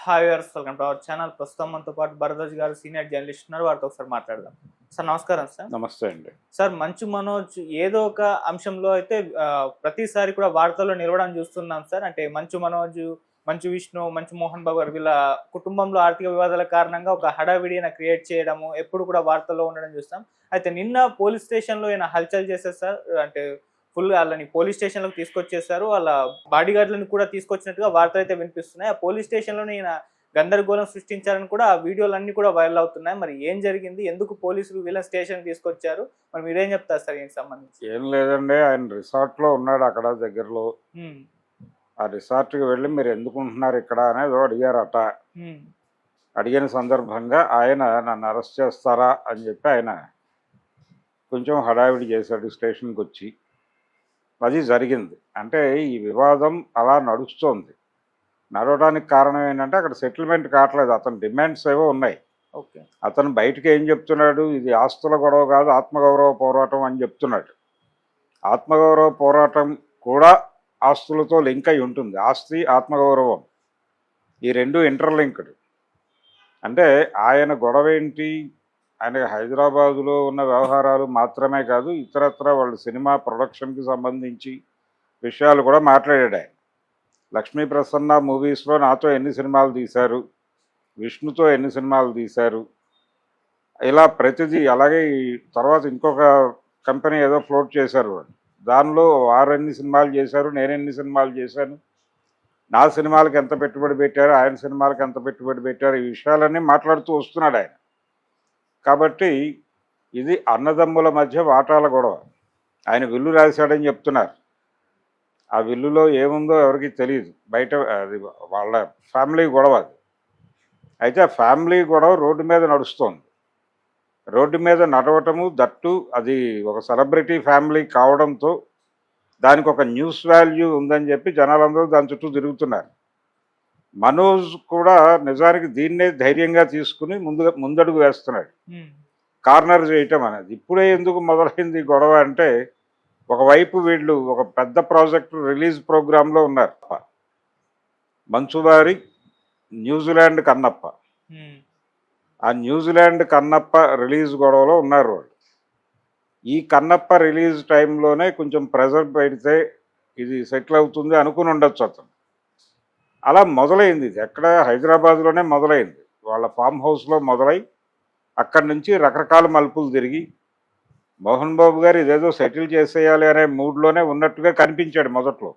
Hi viewers, welcome to our channel. ప్రస్తుతం మనతో పాటు భరద్వాజ్ గారు సీనియర్ జర్నలిస్ట్ ఉన్నారు. వారితో ఒకసారి మాట్లాడదాం. సార్ నమస్కారం సార్. నమస్తే అండి. సార్ మంచు మనోజ్ ఏదో ఒక అంశంలో అయితే ప్రతిసారి కూడా వార్తల్లో నిలవడం చూస్తున్నాం సార్. అంటే మంచు మనోజ్, మంచు విష్ణు, మంచు మోహన్ బాబు గారు వీళ్ళ కుటుంబంలో ఆర్థిక వివాదాల కారణంగా ఒక హడావిడిని క్రియేట్ చేయడము ఎప్పుడు కూడా వార్తల్లో ఉండడం చూస్తాం. అయితే నిన్న పోలీస్ స్టేషన్లో ఈయన హల్చల్ చేశారు సార్. అంటే ఫుల్ వాళ్ళని పోలీస్ స్టేషన్లోకి తీసుకొచ్చేసారు. వాళ్ళ బాడీ గార్డులను కూడా తీసుకొచ్చినట్టుగా వార్తలు అయితే వినిపిస్తున్నాయి. ఆ పోలీస్ స్టేషన్లోనే ఈయన గందరగోళం సృష్టించారని కూడా ఆ వీడియోలన్నీ కూడా వైరల్ అవుతున్నాయి. మరి ఏం జరిగింది, ఎందుకు పోలీసులు వీళ్ళ స్టేషన్ తీసుకొచ్చారు, మరి మీరేం చెప్తారు సార్ దీనికి సంబంధించి? ఏం లేదండి, ఆయన రిసార్ట్లో ఉన్నాడు అక్కడ దగ్గరలో. ఆ రిసార్ట్కి వెళ్ళి మీరు ఎందుకు ఉంటున్నారు ఇక్కడ అనేది అడిగారట. అడిగిన సందర్భంగా ఆయన నన్ను అరెస్ట్ చేస్తారా అని చెప్పి ఆయన కొంచెం హడావిడి చేశాడు స్టేషన్కి వచ్చి. అది జరిగింది. అంటే ఈ వివాదం అలా నడుస్తోంది. నడవడానికి కారణం ఏంటంటే అక్కడ సెటిల్మెంట్ కావట్లేదు. అతని డిమాండ్స్ ఏవో ఉన్నాయి. ఓకే. అతను బయటకు ఏం చెప్తున్నాడు, ఇది ఆస్తుల గొడవ కాదు, ఆత్మగౌరవ పోరాటం అని చెప్తున్నాడు. ఆత్మగౌరవ పోరాటం కూడా ఆస్తులతో లింక్ అయి ఉంటుంది. ఆస్తి, ఆత్మగౌరవం ఈ రెండు ఇంటర్లింక్డ్. అంటే ఆయన గొడవ ఏంటి, ఆయన హైదరాబాదులో ఉన్న వ్యవహారాలు మాత్రమే కాదు, ఇతరత్ర వాళ్ళ సినిమా ప్రొడక్షన్కి సంబంధించి విషయాలు కూడా మాట్లాడాడు ఆయన. లక్ష్మీ ప్రసన్న మూవీస్లో నాతో ఎన్ని సినిమాలు తీశారు, విష్ణుతో ఎన్ని సినిమాలు తీశారు, ఇలా ప్రతిదీ. అలాగే తర్వాత ఇంకొక కంపెనీ ఏదో ఫ్లోట్ చేశారు వాళ్ళు, దానిలో వారు ఎన్ని సినిమాలు చేశారు, నేను ఎన్ని సినిమాలు చేశాను, నా సినిమాలకు ఎంత పెట్టుబడి పెట్టారు, ఆయన సినిమాలకు ఎంత పెట్టుబడి పెట్టారు, ఈ విషయాలన్నీ మాట్లాడుతూ వస్తున్నాడు ఆయన. కాబట్టి ఇది అన్నదమ్ముల మధ్య వాటాల గొడవ. ఆయన విల్లు రాశాడని చెప్తున్నారు. ఆ విల్లులో ఏముందో ఎవరికి తెలియదు. బయట అది వాళ్ళ ఫ్యామిలీ గొడవ అది. అయితే ఆ ఫ్యామిలీ గొడవ రోడ్డు మీద నడుస్తోంది. రోడ్డు మీద నడవటము, దట్టు అది ఒక సెలబ్రిటీ ఫ్యామిలీ కావడంతో దానికి ఒక న్యూస్ వాల్యూ ఉందని చెప్పి జనాలందరూ దాని చుట్టూ తిరుగుతున్నారు. మనోజ్ కూడా నిజానికి దీన్నే ధైర్యంగా తీసుకుని ముందడుగు వేస్తున్నాడు. కార్నర్ చేయటం అనేది ఇప్పుడే ఎందుకు మొదలైంది గొడవ అంటే, ఒకవైపు వీళ్ళు ఒక పెద్ద ప్రాజెక్టు రిలీజ్ ప్రోగ్రాంలో ఉన్నారు. మంచువారి న్యూజిలాండ్ కన్నప్ప. ఆ న్యూజిలాండ్ కన్నప్ప రిలీజ్ గొడవలో ఉన్నారు వాళ్ళు. ఈ కన్నప్ప రిలీజ్ టైంలోనే కొంచెం ప్రెజర్ పెడితే ఇది సెటిల్ అవుతుంది అనుకుని ఉండొచ్చు అతను. అలా మొదలైంది. ఇది ఎక్కడ, హైదరాబాద్లోనే మొదలైంది. వాళ్ళ ఫామ్ హౌస్లో మొదలై అక్కడి నుంచి రకరకాల మలుపులు తిరిగి మోహన్ బాబు గారు ఇదేదో సెటిల్ చేసేయాలి అనే మూడ్లోనే ఉన్నట్టుగా కనిపించాడు మొదట్లో.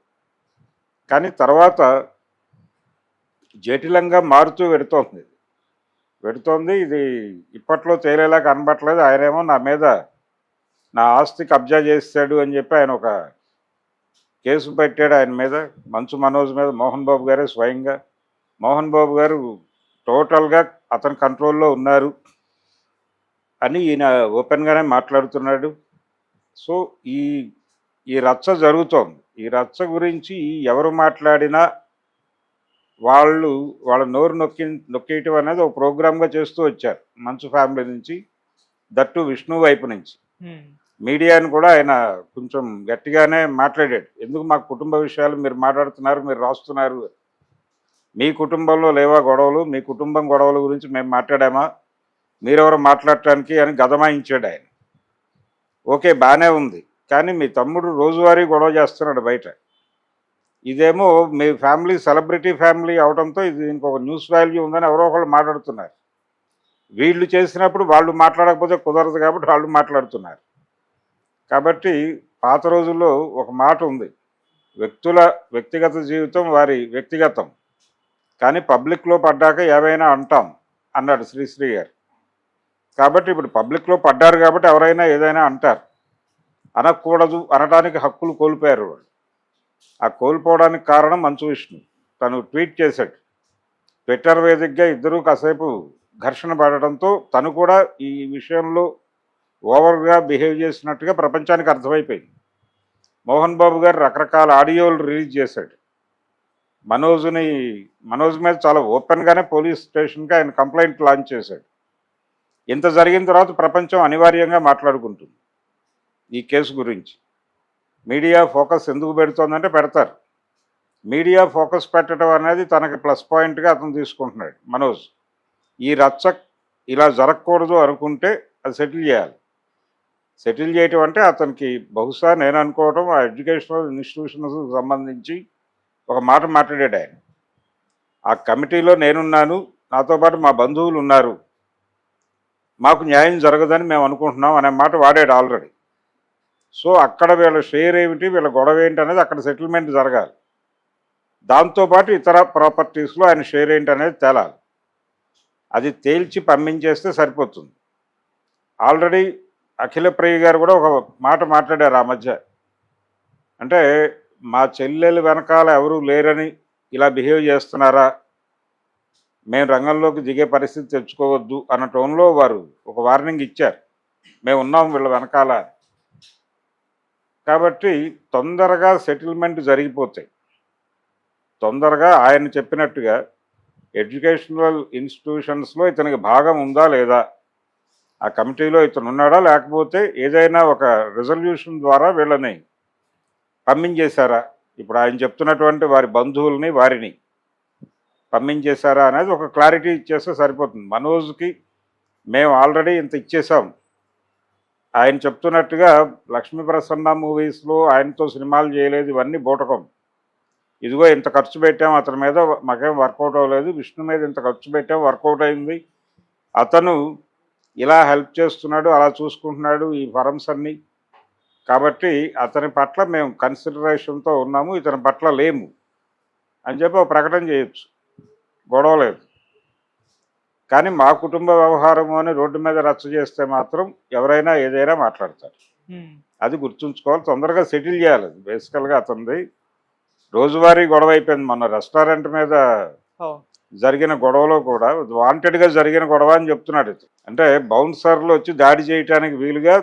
కానీ తర్వాత జటిలంగా మారుతూ పెడుతోంది. ఇది ఇప్పట్లో తేలేలా కనబట్టలేదు. ఆయనేమో నా మీద, నా ఆస్తి కబ్జా చేశాడు అని చెప్పి ఆయన ఒక కేసు పెట్టాడు ఆయన మీద, మంచు మనోజ్ మీద. మోహన్ బాబు గారే స్వయంగా, మోహన్ బాబు గారు టోటల్గా అతని కంట్రోల్లో ఉన్నారు అని ఈయన ఓపెన్గానే మాట్లాడుతున్నాడు. సో ఈ రచ్చ జరుగుతోంది. ఈ రచ్చ గురించి ఎవరు మాట్లాడినా వాళ్ళ నోరు నొక్కేయటం అనేది ఒక ప్రోగ్రామ్గా చేస్తూ వచ్చారు మంచు ఫ్యామిలీ నుంచి, దట్టు విష్ణు వైపు నుంచి. మీడియాని కూడా ఆయన కొంచెం గట్టిగానే మాట్లాడాడు. ఎందుకు మా కుటుంబ విషయాలు మీరు మాట్లాడుతున్నారు, మీరు రాస్తున్నారు, మీ కుటుంబంలో లేవా గొడవలు, మీ కుటుంబం గొడవల గురించి మేము మాట్లాడామా, మీరెవరు మాట్లాడటానికి అని గదమాయించాడు ఆయన. ఓకే, బాగానే ఉంది. కానీ మీ తమ్ముడు రోజువారీ గొడవ చేస్తున్నాడు బయట. ఇదేమో మీ ఫ్యామిలీ సెలబ్రిటీ ఫ్యామిలీ అవడంతో ఇది ఇంకొక న్యూస్ వాల్యూ ఉందని ఎవరో ఒకళ్ళు మాట్లాడుతున్నారు. వీళ్ళు చేసినప్పుడు వాళ్ళు మాట్లాడకపోతే కుదరదు కాబట్టి వాళ్ళు మాట్లాడుతున్నారు. కాబట్టి పాత రోజుల్లో ఒక మాట ఉంది, వ్యక్తుల వ్యక్తిగత జీవితం వారి వ్యక్తిగతం, కానీ పబ్లిక్లో పడ్డాక ఏవైనా అంటాం అన్నాడు శ్రీశ్రీ గారు. కాబట్టి ఇప్పుడు పబ్లిక్లో పడ్డారు కాబట్టి ఎవరైనా ఏదైనా అంటారు. అనకూడదు అనడానికి హక్కులు కోల్పోయారు వాళ్ళు. ఆ కోల్పోవడానికి కారణం మంచు విష్ణు. తను ట్వీట్ చేశాడు. ట్విట్టర్ వేదికగా ఇద్దరూ కాసేపు ఘర్షణ పడడంతో తను కూడా ఈ విషయంలో ఓవర్గా బిహేవ్ చేసినట్టుగా ప్రపంచానికి అర్థమైపోయింది. మోహన్ బాబు గారు రకరకాల ఆడియోలు రిలీజ్ చేశాడు. మనోజ్ మీద చాలా ఓపెన్గానే పోలీస్ స్టేషన్కి ఆయన కంప్లైంట్ లాంచ్ చేశాడు. ఇంత జరిగిన తర్వాత ప్రపంచం అనివార్యంగా మాట్లాడుకుంటుంది ఈ కేసు గురించి. మీడియా ఫోకస్ ఎందుకు పెడుతోందంటే పెడతారు. మీడియా ఫోకస్ పెట్టడం అనేది తనకి ప్లస్ పాయింట్గా అతను తీసుకుంటున్నాడు మనోజ్. ఈ రచ్చ ఇలా జరగకూడదు అనుకుంటే అది సెటిల్ చేయాలి. సెటిల్ చేయటం అంటే అతనికి బహుశా నేను అనుకోవడం ఆ ఎడ్యుకేషనల్ ఇన్స్టిట్యూషన్స్ సంబంధించి ఒక మాట మాట్లాడాడు ఆయన. ఆ కమిటీలో నేనున్నాను, నాతో పాటు మా బంధువులు ఉన్నారు, మాకు న్యాయం జరగదని మేము అనుకుంటున్నాం అనే మాట వాడాడు ఆల్రెడీ. సో అక్కడ వీళ్ళ షేర్ ఏమిటి, వీళ్ళ గొడవ ఏంటి అనేది అక్కడ సెటిల్మెంట్ జరగాలి. దాంతోపాటు ఇతర ప్రాపర్టీస్లో ఆయన షేర్ ఏంటి అనేది తేలాలి. అది తేల్చి పంపించేస్తే సరిపోతుంది. ఆల్రెడీ అఖిలప్రియ గారు కూడా ఒక మాట మాట్లాడారు ఆ మధ్య. అంటే మా చెల్లెలు వెనకాల ఎవరూ లేరని ఇలా బిహేవ్ చేస్తున్నారా, మేము రంగంలోకి దిగే పరిస్థితి తెచ్చుకోవద్దు అన్న టోన్లో వారు ఒక వార్నింగ్ ఇచ్చారు. మేము ఉన్నాం వీళ్ళ వెనకాల. కాబట్టి తొందరగా సెటిల్మెంట్ జరిగిపోతాయి. తొందరగా ఆయన చెప్పినట్టుగా ఎడ్యుకేషనల్ ఇన్స్టిట్యూషన్స్లో ఇతనికి భాగం ఉందా లేదా, ఆ కమిటీలో ఇతను ఉన్నాడా, లేకపోతే ఏదైనా ఒక రెజల్యూషన్ ద్వారా వీళ్ళని పంపించేశారా, ఇప్పుడు ఆయన చెప్తున్నటువంటి వారి బంధువుల్ని వారిని పంపించేశారా అనేది ఒక క్లారిటీ ఇచ్చేస్తే సరిపోతుంది. మనోజ్కి మేము ఆల్రెడీ ఇంత ఇచ్చేసాం, ఆయన చెప్తున్నట్టుగా లక్ష్మీ ప్రసన్న మూవీస్లో ఆయనతో సినిమాలు చేయలేదు, ఇవన్నీ బూటకం, ఇదిగో ఇంత ఖర్చు పెట్టాం అతని మీద, మాకేం వర్కౌట్ అవ్వలేదు, విష్ణు మీద ఇంత ఖర్చు పెట్టాం వర్కౌట్ అయింది, అతను ఇలా హెల్ప్ చేస్తున్నాడు, అలా చూసుకుంటున్నాడు ఈ ఫరమ్స్ అన్నీ, కాబట్టి అతని పట్ల మేము కన్సిడరేషన్తో ఉన్నాము, ఇతని పట్ల లేము అని చెప్పి ఒక ప్రకటన చేయొచ్చు, గొడవ లేదు. కానీ మా కుటుంబ వ్యవహారము అని రోడ్డు మీద రచ్చ చేస్తే మాత్రం ఎవరైనా ఏదైనా మాట్లాడతారు. అది గుర్తుంచుకోవాలి, తొందరగా సెటిల్ చేయాలి. బేసికల్గా అతనిది రోజువారీ గొడవ అయిపోయింది. మన రెస్టారెంట్ మీద జరిగిన గొడవలో కూడా వాంటెడ్గా జరిగిన గొడవ అని చెప్తున్నాడు. అంటే బౌన్సర్లు వచ్చి దాడి చేయడానికి వీలుగా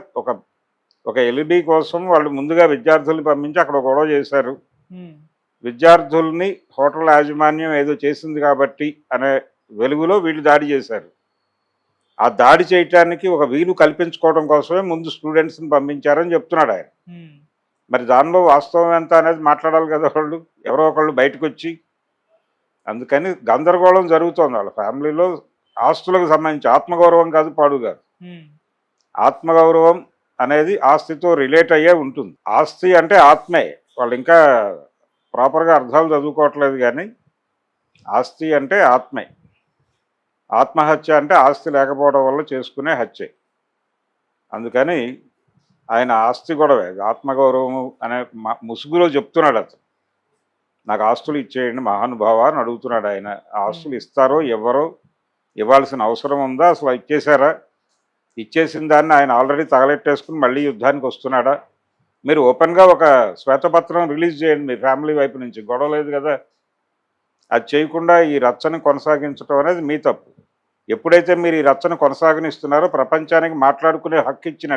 ఒక ఎల్ఈడి కోసం వాళ్ళు ముందుగా విద్యార్థుల్ని పంపించి అక్కడ గొడవ చేశారు. విద్యార్థుల్ని హోటల్ యాజమాన్యం ఏదో చేసింది కాబట్టి అనే వెలుగులో వీళ్ళు దాడి చేశారు. ఆ దాడి చేయటానికి ఒక వీలు కల్పించుకోవడం కోసమే ముందు స్టూడెంట్స్ని పంపించారని చెప్తున్నాడు ఆయన. మరి దానిలో వాస్తవం ఎంత అనేది మాట్లాడాలి కదా వాళ్ళు, ఎవరో ఒకళ్ళు బయటకు వచ్చి. అందుకని గందరగోళం జరుగుతోంది వాళ్ళ ఫ్యామిలీలో. ఆస్తులకు సంబంధించి ఆత్మగౌరవం కాదు, పాడు కాదు. ఆత్మగౌరవం అనేది ఆస్తితో రిలేట్ అయ్యే ఉంటుంది. ఆస్తి అంటే ఆత్మే. వాళ్ళు ఇంకా ప్రాపర్గా అర్థాలు చదువుకోవట్లేదు, కానీ ఆస్తి అంటే ఆత్మే. ఆత్మహత్య అంటే ఆస్తి లేకపోవడం వల్ల చేసుకునే హత్యే. అందుకని ఆయన ఆస్తి గొడవే, ఆత్మగౌరవం అనే ముసుగులో చెప్తున్నాడు అతను. నాకు ఆస్తులు ఇచ్చేయండి మహానుభావ అని అడుగుతున్నాడు ఆయన. ఆస్తులు ఇస్తారో ఎవరో, ఇవ్వాల్సిన అవసరం ఉందా, అసలు ఇచ్చేశారా, ఇచ్చేసిన దాన్ని ఆయన ఆల్రెడీ తగలెట్టేసుకుని మళ్ళీ యుద్ధానికి వస్తున్నాడా? మీరు ఓపెన్గా ఒక శ్వేతపత్రం రిలీజ్ చేయండి మీ ఫ్యామిలీ వైపు నుంచి, గొడవ లేదు కదా. అది చేయకుండా ఈ రచ్చని కొనసాగించడం అనేది మీ తప్పు. ఎప్పుడైతే మీరు ఈ రచ్చను కొనసాగనిస్తున్నారో ప్రపంచానికి మాట్లాడుకునే హక్కు ఇచ్చిన